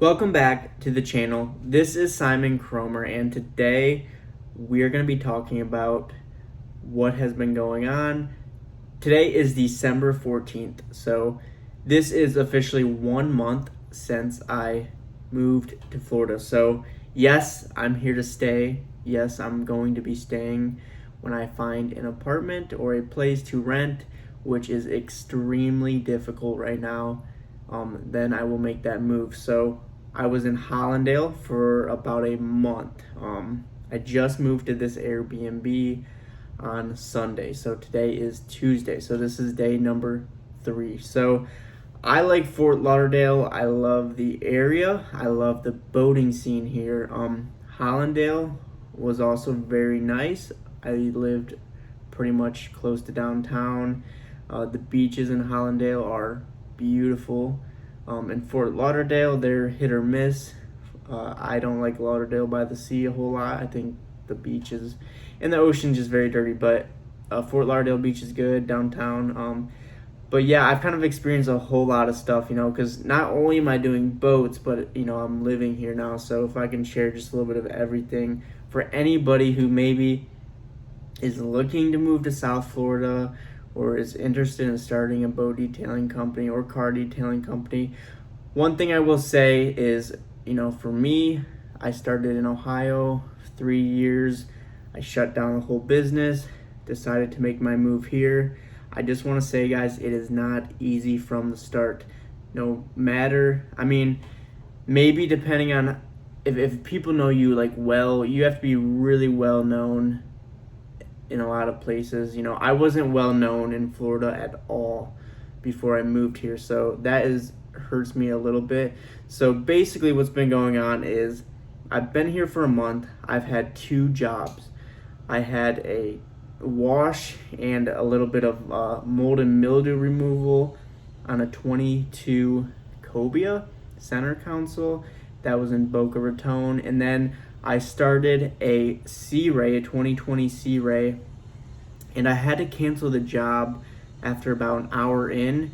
Welcome back to the channel. This is Simon Cromer, and today we are going to be talking about what has been going on. Today is December 14th, so this is officially 1 month since I moved to Florida. So, yes, I'm here to stay. Yes, I'm going to be staying when I find an apartment or a place to rent, which is extremely difficult right now. Then I will make that move. So, I was in Hollandale for about a month. I just moved to this Airbnb on Sunday. So today is Tuesday. So this is day number 3. So I like Fort Lauderdale. I love the area. I love the boating scene here. Hollandale was also very nice. I lived pretty much close to downtown. The beaches in Hollandale are beautiful. In Fort Lauderdale, they're hit or miss. I don't like Lauderdale by the sea a whole lot. I think the beaches and the ocean just very dirty, but Fort Lauderdale beach is good downtown. But yeah, I've kind of experienced a whole lot of stuff, because not only am I doing boats, but I'm living here now. So if I can share just a little bit of everything for anybody who maybe is looking to move to South Florida or is interested in starting a boat detailing company or car detailing company. One thing I will say is, for me, I started in Ohio 3 years. I shut down the whole business, decided to make my move here. I just want to say, guys, it is not easy from the start. No matter, maybe depending on if people know you well, you have to be really well known in a lot of places. I wasn't well known in Florida at all before I moved here, so that hurts me a little bit. So basically what's been going on is I've been here for a month. I've had 2 jobs. I had a wash and a little bit of mold and mildew removal on a 22 Cobia center console that was in Boca Raton, and then I started a Sea Ray, a 2020 Sea Ray, and I had to cancel the job after about an hour in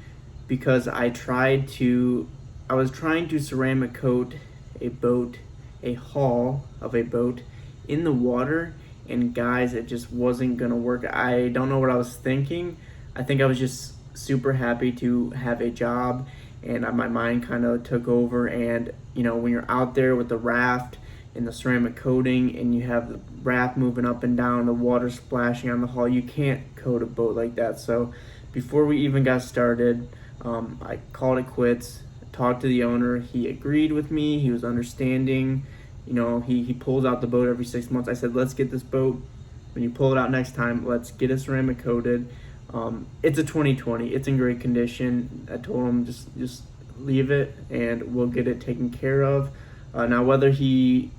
because I was trying to ceramic coat a hull of a boat in the water, and guys, it just wasn't gonna work. I don't know what I was thinking. I think I was just super happy to have a job, and my mind kind of took over. And when you're out there with the raft and the ceramic coating and you have the raft moving up and down, the water splashing on the hull, you can't coat a boat like that. So before we even got started, I called it quits, talked to the owner. He agreed with me. He was understanding. He pulls out the boat every 6 months. I said, let's get this boat. When you pull it out next time, let's get it ceramic coated. It's a 2020. It's in great condition. I told him just leave it and we'll get it taken care of. Now whether he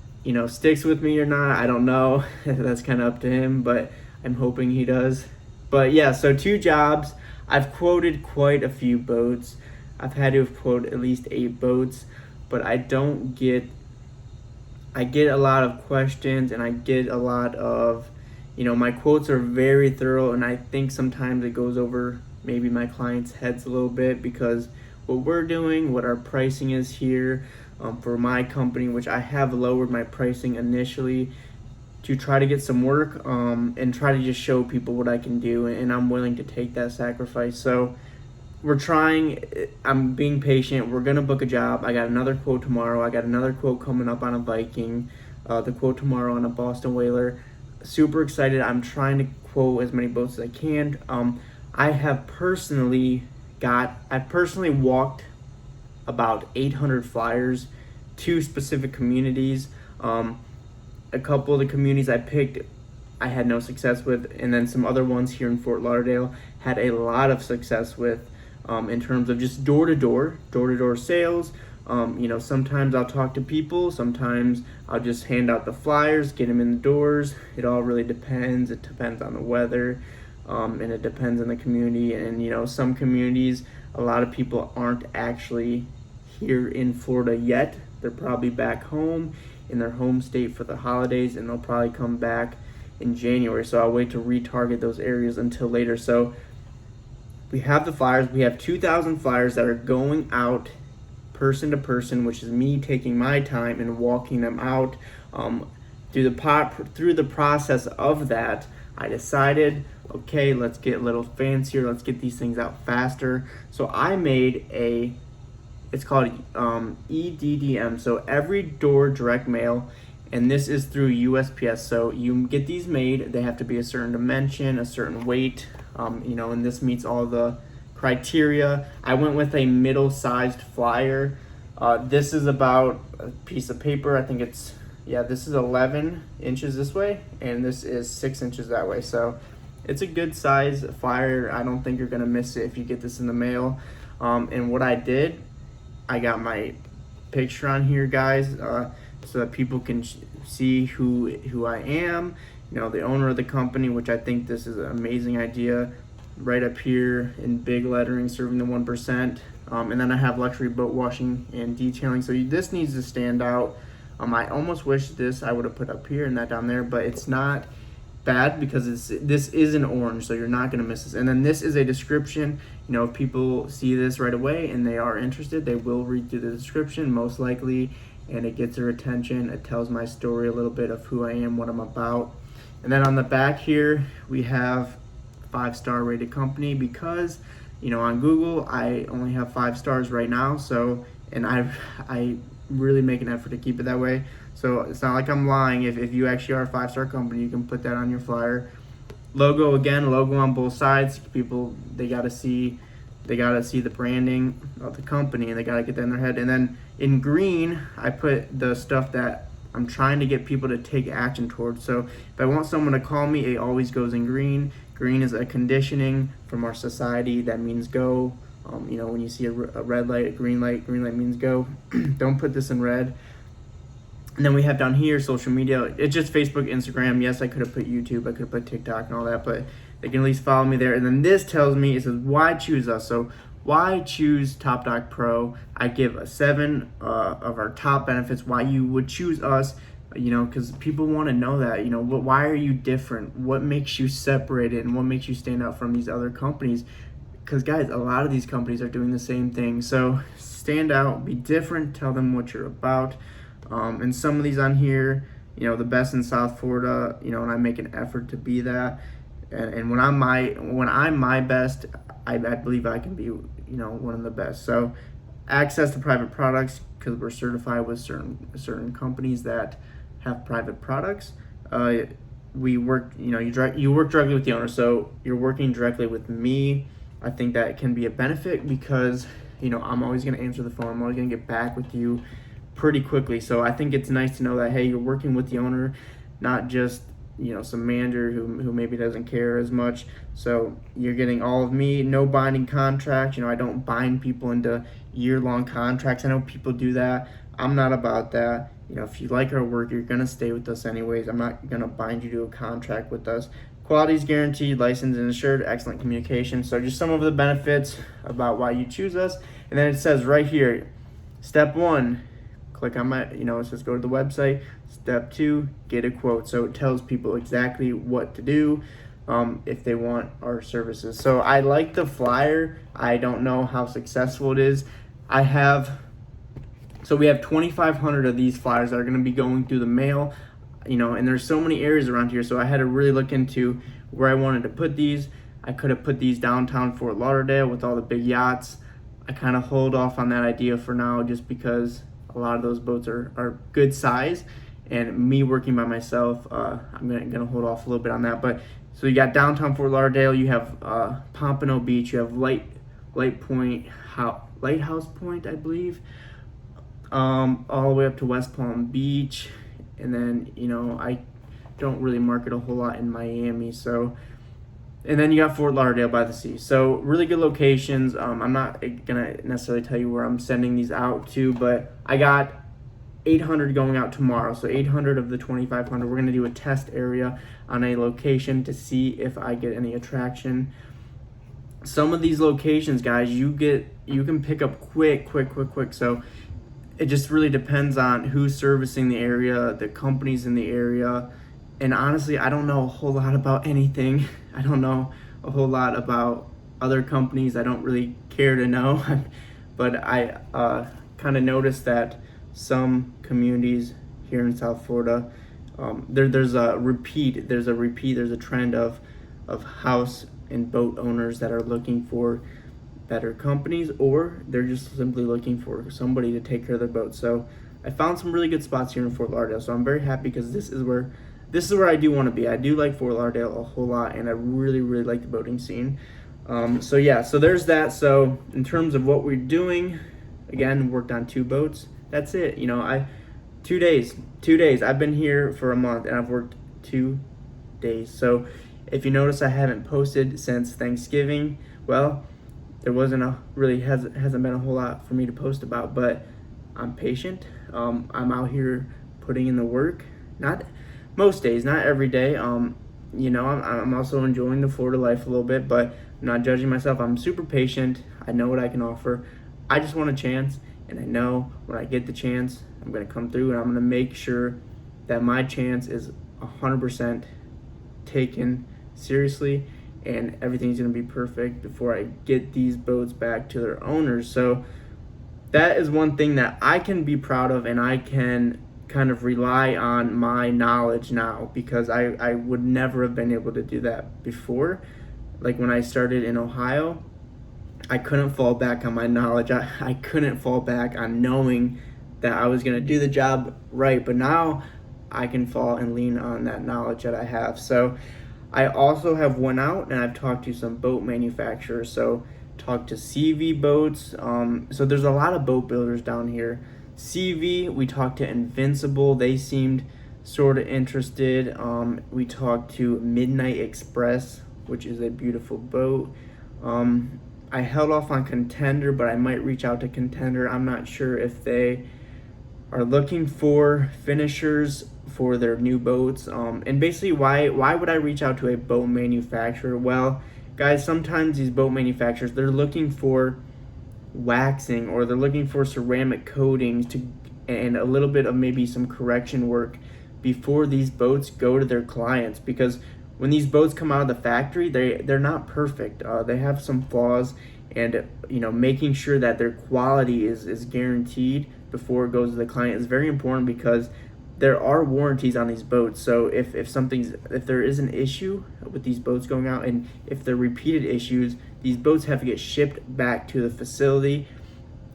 sticks with me or not, I don't know. That's kind of up to him, but I'm hoping he does. But yeah, so 2 jobs. I've quoted quite a few boats. I've had to have quoted at least 8 boats, but I get a lot of questions, and I get a lot of, my quotes are very thorough, and I think sometimes it goes over maybe my clients' heads a little bit because what we're doing, what our pricing is here for my company, which I have lowered my pricing initially to try to get some work and try to just show people what I can do, and I'm willing to take that sacrifice. So we're trying. I'm being patient. We're gonna book a job. I got another quote tomorrow. I got another quote coming up on a Viking. The quote tomorrow on a Boston Whaler. Super excited. I'm trying to quote as many boats as I can. I personally walked about 800 flyers to specific communities. A couple of the communities I picked I had no success with, and then some other ones here in Fort Lauderdale had a lot of success with, in terms of just door-to-door sales. Sometimes I'll talk to people, sometimes I'll just hand out the flyers, get them in the doors. It all really depends. It depends on the weather, and it depends on the community. And some communities, a lot of people aren't actually here in Florida yet. They're probably back home in their home state for the holidays, and they'll probably come back in January. So I'll wait to retarget those areas until later. So we have the flyers. We have 2,000 flyers that are going out person to person, which is me taking my time and walking them out. Through the process of that, I decided, okay, let's get a little fancier. Let's get these things out faster. So I made it's called EDDM. So every door direct mail, and this is through USPS. So you get these made. They have to be a certain dimension, a certain weight, and this meets all the criteria. I went with a middle-sized flyer. This is about a piece of paper. I think this is 11 inches this way, and this is 6 inches that way. So it's a good size flyer. I don't think you're gonna miss it if you get this in the mail. And what I did, I got my picture on here, guys, so that people can see who I am, the owner of the company, which I think this is an amazing idea. Right up here in big lettering, serving the 1%. And then I have luxury boat washing and detailing. So this needs to stand out. I almost wish I would have put up here and that down there, but it's not bad because this is an orange, so you're not going to miss this. And then this is a description. If people see this right away and they are interested, they will read through the description most likely, and it gets their attention. It tells my story a little bit of who I am, what I'm about. And then on the back here, we have 5-star rated company because, on Google, I only have 5 stars right now. So, and I really make an effort to keep it that way. So it's not like I'm lying. If you actually are a 5-star company, you can put that on your flyer. Logo on both sides. People, they gotta see the branding of the company, and they gotta get that in their head. And then in green, I put the stuff that I'm trying to get people to take action towards. So if I want someone to call me, it always goes in green. Green is a conditioning from our society that means go. When you see a red light, a green light means go. Don't put this in red. And then we have down here social media. It's just Facebook, Instagram. Yes, I could have put YouTube, I could have put TikTok and all that, but they can at least follow me there. And then this tells me, it says, why choose us? So why choose topdockpro? I give a 7 of our top benefits why you would choose us. Because people want to know that, why are you different? What makes you separated and what makes you stand out from these other companies? Because guys, a lot of these companies are doing the same thing. So stand out, be different, tell them what you're about. And some of these on here, the best in South Florida, and I make an effort to be that. And when I'm my best, I believe I can be, one of the best. So access to private products, because we're certified with certain companies that have private products. We work, you work directly with the owner, so you're working directly with me. I think that can be a benefit because, I'm always going to answer the phone. I'm always going to get back with you pretty quickly. So I think it's nice to know that, hey, you're working with the owner, not just, some manager who maybe doesn't care as much. So you're getting all of me, no binding contracts. I don't bind people into year-long contracts. I know people do that. I'm not about that. If you like our work, you're going to stay with us anyways. I'm not going to bind you to a contract with us. Quality is guaranteed, licensed and assured, excellent communication. So just some of the benefits about why you choose us. And then it says right here, step 1, click on it says go to the website. Step 2, get a quote. So it tells people exactly what to do if they want our services. So I like the flyer. I don't know how successful it is. So we have 2,500 of these flyers that are going to be going through the mail. And there's so many areas around here, so I had to really look into where I wanted to put these. I could have put these downtown Fort Lauderdale with all the big yachts. I kind of hold off on that idea for now just because a lot of those boats are good size, and me working by myself, I'm gonna hold off a little bit on that. But so you got downtown Fort Lauderdale, you have Pompano Beach, you have Lighthouse Point, I believe, all the way up to West Palm Beach. And then, I don't really market a whole lot in Miami. So, and then you got Fort Lauderdale by the sea. So really good locations. I'm not going to necessarily tell you where I'm sending these out to, but I got 800 going out tomorrow. So 800 of the 2,500. We're going to do a test area on a location to see if I get any attraction. Some of these locations, guys, you can pick up quick. So it just really depends on who's servicing the area, the companies in the area. And honestly, I don't know a whole lot about anything. I don't know a whole lot about other companies. I don't really care to know. But kind of noticed that some communities here in South Florida, there's a trend of house and boat owners that are looking for better companies, or they're just simply looking for somebody to take care of their boat. So I found some really good spots here in Fort Lauderdale. So I'm very happy because this is where I do want to be. I do like Fort Lauderdale a whole lot, and I really, really like the boating scene. So there's that. So in terms of what we're doing, again, worked on 2 boats. That's it. 2 days. 2 days. I've been here for a month, and I've worked 2 days. So if you notice, I haven't posted since Thanksgiving. Well, there hasn't been a whole lot for me to post about, but I'm patient. I'm out here putting in the work. Not most days, not every day. I'm also enjoying the Florida life a little bit, but I'm not judging myself. I'm super patient. I know what I can offer. I just want a chance, and I know when I get the chance, I'm going to come through, and I'm going to make sure that my chance is 100% taken seriously, and everything's going to be perfect before I get these boats back to their owners. So that is one thing that I can be proud of, and I can kind of rely on my knowledge now, because I would never have been able to do that before. Like when I started in Ohio, I couldn't fall back on my knowledge. I couldn't fall back on knowing that I was going to do the job right, but now I can fall and lean on that knowledge that I have. So I also have went out and I've talked to some boat manufacturers. So talked to CV Boats. So there's a lot of boat builders down here. CV, we talked to Invincible. They seemed sort of interested. We talked to Midnight Express, which is a beautiful boat. I held off on Contender, but I might reach out to Contender. I'm not sure if they are looking for finishers for their new boats. And basically, why would I reach out to a boat manufacturer? Well, guys, sometimes these boat manufacturers, they're looking for waxing, or they're looking for ceramic coatings and a little bit of maybe some correction work before these boats go to their clients, because when these boats come out of the factory, they're not perfect. They have some flaws, and making sure that their quality is guaranteed before it goes to the client is very important, because there are warranties on these boats. So if there is an issue with these boats going out, and if there are repeated issues, these boats have to get shipped back to the facility,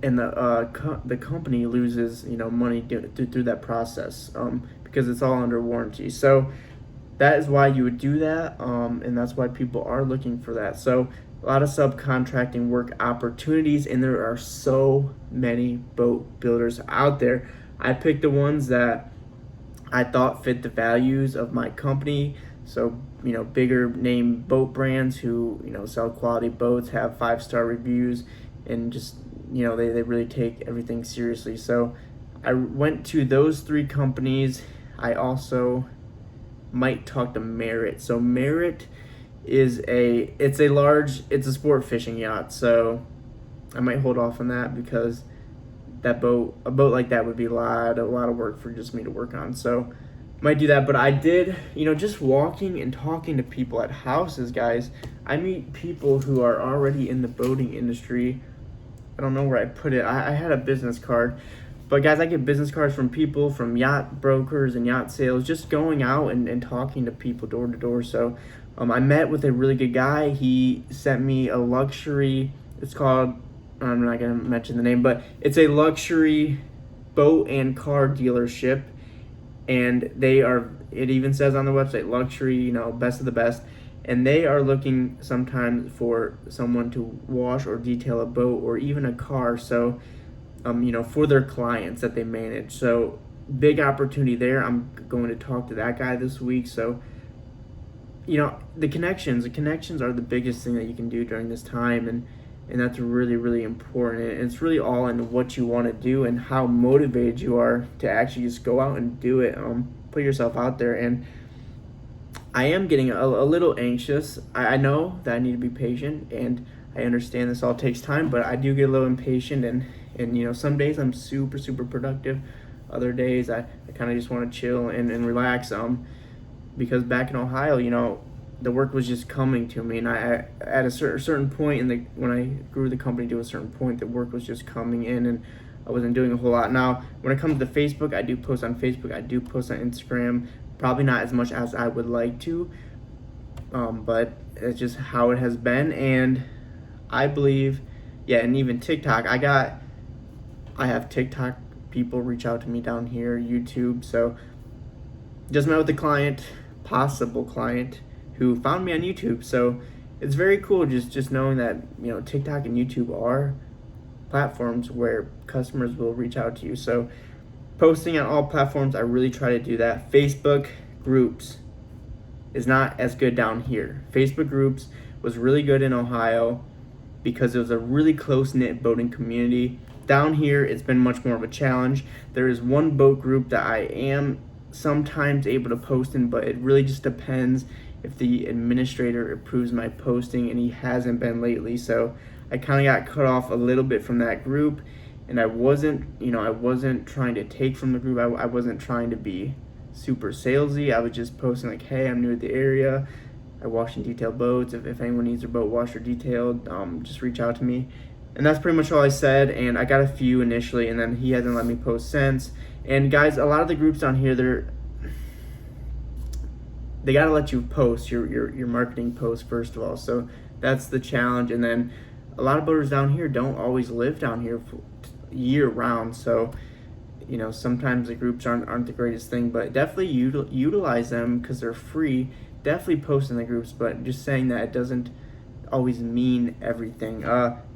and the company loses money through that process, because it's all under warranty. So that is why you would do that, and that's why people are looking for that. So a lot of subcontracting work opportunities, and there are so many boat builders out there. I picked the ones that I thought fit the values of my company. So, bigger name boat brands who, sell quality boats, have 5-star reviews, and just, they really take everything seriously. So I went to those 3 companies. I also might talk to Merit. So Merit is a sport fishing yacht. So I might hold off on that, because a boat like that would be a lot of work for just me to work on. So might do that. But I did, just walking and talking to people at houses, guys, I meet people who are already in the boating industry. I don't know where I put it. I had a business card. But guys, I get business cards from people, from yacht brokers and yacht sales, just going out and talking to people door to door. So I met with a really good guy. He sent me a luxury, it's called, I'm not going to mention the name, but it's a luxury boat and car dealership. And it even says on the website, luxury, best of the best. And they are looking sometimes for someone to wash or detail a boat or even a car. So for their clients that they manage. So big opportunity there. I'm going to talk to that guy this week. So, the connections are the biggest thing that you can do during this time. And that's really, really important. And it's really all in what you want to do and how motivated you are to actually just go out and do it. Put yourself out there. And I am getting a little anxious. I know that I need to be patient, and I understand this all takes time, but I do get a little impatient, and some days I'm super, super productive. Other days I kind of just want to chill and relax, because back in Ohio, the work was just coming to me, and I at a certain point when I grew the company to a certain point, the work was just coming in, and I wasn't doing a whole lot. Now, when it comes to Facebook, I do post on Facebook. I do post on Instagram. Probably not as much as I would like to, but it's just how it has been. And I believe, yeah, and even TikTok. I have TikTok people reach out to me down here, YouTube. So just met with a client, possible client, who found me on YouTube. So it's very cool just knowing that, TikTok and YouTube are platforms where customers will reach out to you. So posting on all platforms, I really try to do that. Facebook groups is not as good down here. Facebook groups was really good in Ohio because it was a really close-knit boating community. Down here, it's been much more of a challenge. There is one boat group that I am sometimes able to post in, but it really just depends if the administrator approves my posting, and he hasn't been lately. So I kind of got cut off a little bit from that group, and I wasn't trying to take from the group. I wasn't trying to be super salesy. I was just posting like, hey, I'm new to the area. I wash and detail boats. If anyone needs their boat washed or detailed, just reach out to me. And that's pretty much all I said, and I got a few initially, and then he hasn't let me post since. And guys, a lot of the groups down here, they gotta let you post your marketing post first of all. So that's the challenge. And then a lot of boaters down here don't always live down here year round. So sometimes the groups aren't the greatest thing, but definitely utilize them because they're free. Definitely post in the groups, but just saying that it doesn't always mean everything.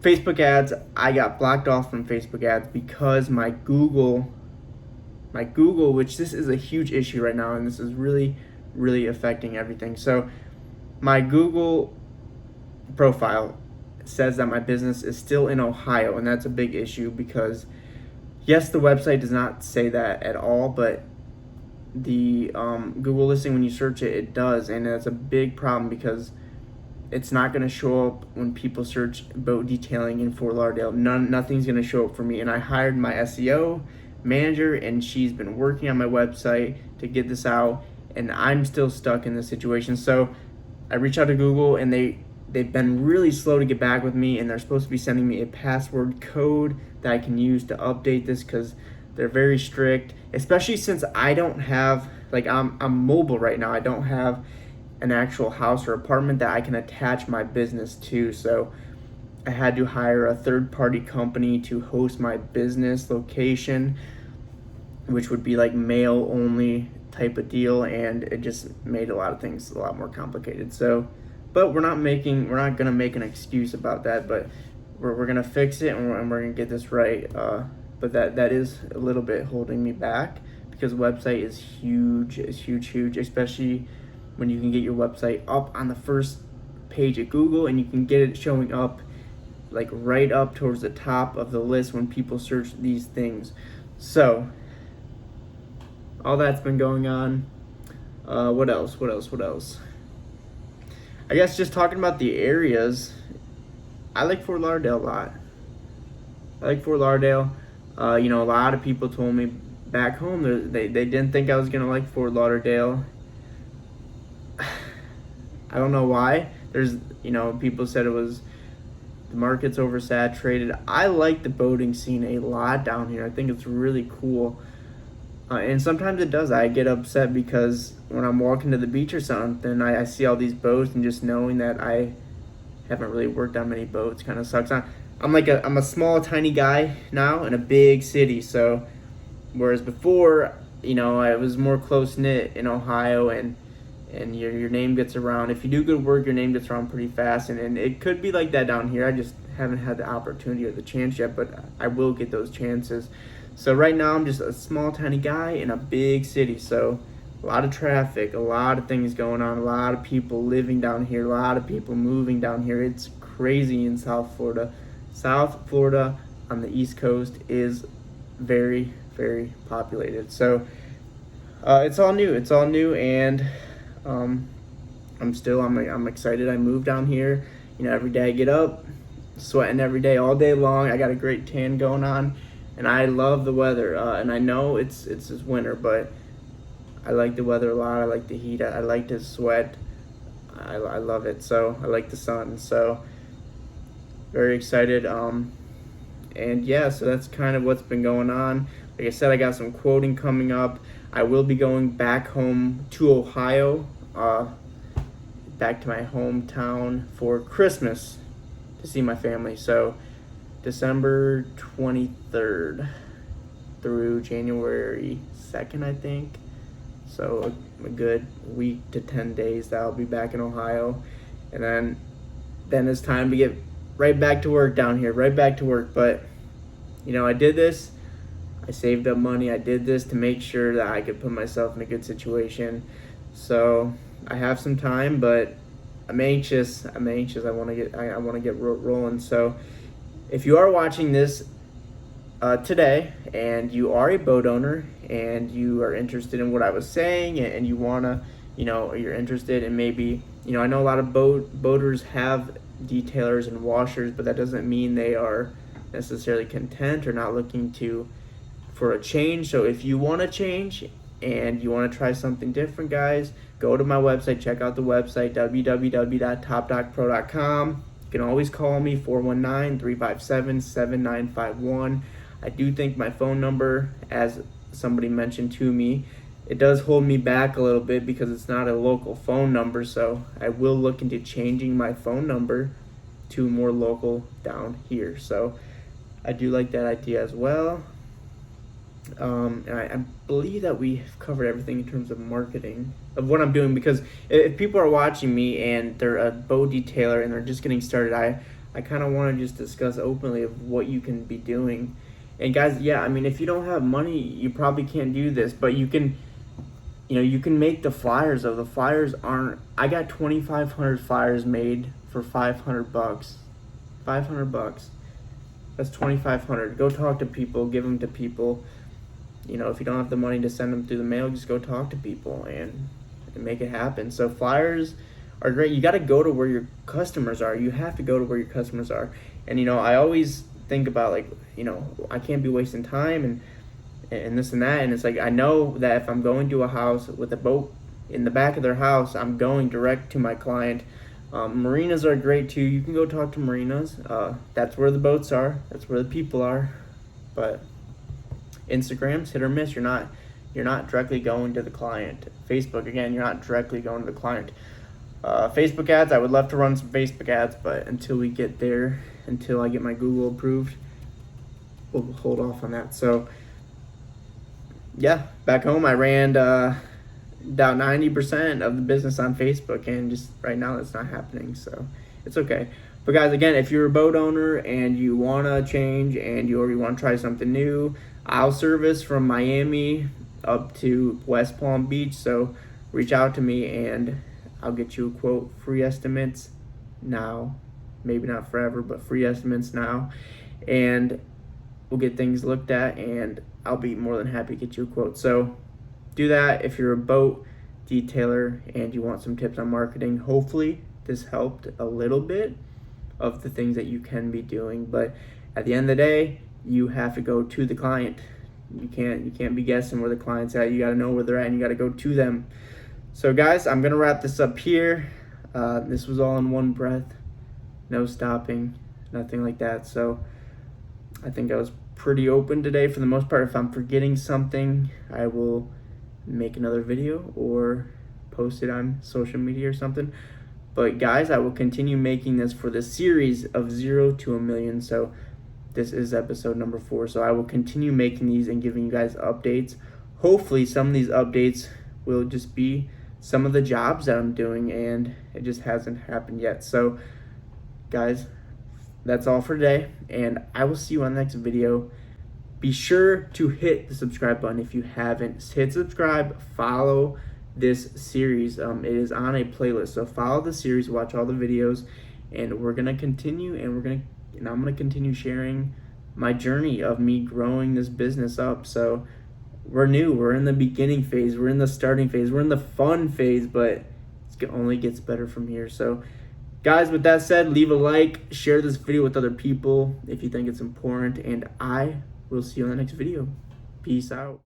Facebook ads, I got blocked off from Facebook ads because my Google, which this is a huge issue right now, and this is really, really affecting everything. So my Google profile says that my business is still in Ohio, and that's a big issue because yes, the website does not say that at all, but the Google listing, when you search it, it does, and that's a big problem because it's not going to show up when people search boat detailing in Fort Lauderdale. Nothing's going to show up for me. And I hired my SEO manager, and she's been working on my website to get this out, and I'm still stuck in this situation. So I reached out to Google, and they've been really slow to get back with me, and they're supposed to be sending me a password code that I can use to update this because they're very strict, especially since I don't have, I'm mobile right now. I don't have an actual house or apartment that I can attach my business to. So I had to hire a third-party company to host my business location, which would be like mail only type of deal, and it just made a lot of things a lot more complicated. So, but we're not gonna make an excuse about that, but we're gonna fix it, and we're gonna get this right. But that is a little bit holding me back because website is huge. It's huge, especially when you can get your website up on the first page at Google, and you can get it showing up like right up towards the top of the list when people search these things. So all that's been going on. What else? I guess just talking about the areas, I like Fort Lauderdale a lot. A lot of people told me back home they didn't think I was gonna like Fort Lauderdale. I don't know why. There's, people said the market's oversaturated. I like the boating scene a lot down here. I think it's really cool. And sometimes it does. I get upset because when I'm walking to the beach or something, I see all these boats, and just knowing that I haven't really worked on many boats kind of sucks. I'm a small, tiny guy now in a big city. So, whereas before, I was more close-knit in Ohio, and your name gets around. If you do good work, your name gets around pretty fast, and it could be like that down here. I just haven't had the opportunity or the chance yet, but I will get those chances. So right now I'm just a small, tiny guy in a big city, so a lot of traffic, a lot of things going on, a lot of people living down here, a lot of people moving down here. It's crazy in South Florida. South Florida on the East Coast is very, very populated. So it's all new, and I'm excited. I moved down here. Every day I get up, sweating every day, all day long. I got a great tan going on, and I love the weather. And I know it's winter, but I like the weather a lot. I like the heat. I like to sweat. I love it. So I like the sun. So very excited. And yeah, so that's kind of what's been going on. Like I said, I got some quoting coming up. I will be going back home to Ohio, back to my hometown for Christmas to see my family. So December 23rd through January 2nd, I think. So a good week to 10 days that I'll be back in Ohio. And then it's time to get right back to work down here, right back to work. But, I did this. I saved up money. I did this to make sure that I could put myself in a good situation. So I have some time, but I'm anxious. I want to get rolling. So if you are watching this today and you are a boat owner and you are interested in what I was saying and you want to, you're interested in maybe, I know a lot of boaters have detailers and washers, but that doesn't mean they are necessarily content or not looking for a change. So if you want to change and you want to try something different, guys, go to my website, check out the website, www.topdockpro.com. You can always call me, 419-357-7951. I do think my phone number, as somebody mentioned to me, it does hold me back a little bit because it's not a local phone number, so I will look into changing my phone number to more local down here. So I do like that idea as well. And I believe that we've covered everything in terms of marketing of what I'm doing, because if people are watching me and they're a boat detailer and they're just getting started, I kind of want to just discuss openly of what you can be doing. And guys, yeah, if you don't have money, you probably can't do this, but you can, you can make the flyers. Though the flyers aren't, I got 2,500 flyers made for $500. $500. That's 2,500. Go talk to people, give them to people. If you don't have the money to send them through the mail, just go talk to people and make it happen. So flyers are great. You got to go to where your customers are. You have to go to where your customers are. And, I always think about, I can't be wasting time and this and that. And it's like, I know that if I'm going to a house with a boat in the back of their house, I'm going direct to my client. Marinas are great too. You can go talk to marinas. That's where the boats are. That's where the people are. But Instagram's hit or miss. You're not directly going to the client. Facebook, again, you're not directly going to the client. Facebook ads, I would love to run some Facebook ads, but until we get there, until I get my Google approved, we'll hold off on that. So yeah, back home I ran about 90% of the business on Facebook, and just right now it's not happening, so it's okay. But guys, again, if you're a boat owner and you want to change and you already want to try something new, I'll service from Miami up to West Palm Beach, so reach out to me and I'll get you a quote. Free estimates now, maybe not forever, but free estimates now, and we'll get things looked at and I'll be more than happy to get you a quote. So do that if you're a boat detailer and you want some tips on marketing. Hopefully this helped a little bit of the things that you can be doing, but at the end of the day, you have to go to the client. You can't be guessing where the client's at. You got to know where they're at and you got to go to them. So guys, I'm gonna wrap this up here. This was all in one breath, no stopping, nothing like that. So I think I was pretty open today for the most part. If I'm forgetting something, I will make another video or post it on social media or something. But guys, I will continue making this for the series of 0 to 1 million. So this is episode number 4. So I will continue making these and giving you guys updates. Hopefully some of these updates will just be some of the jobs that I'm doing, and it just hasn't happened yet. So guys, that's all for today, and I will see you on the next video. Be sure to hit the subscribe button if you haven't. Hit subscribe, follow this series. It is on a playlist, so follow the series, watch all the videos, and we're gonna continue, and I'm gonna continue sharing my journey of me growing this business up. So we're new, we're in the beginning phase, we're in the starting phase, we're in the fun phase, but it only gets better from here. So guys, with that said, leave a like, share this video with other people if you think it's important, and I will see you on the next video. Peace out.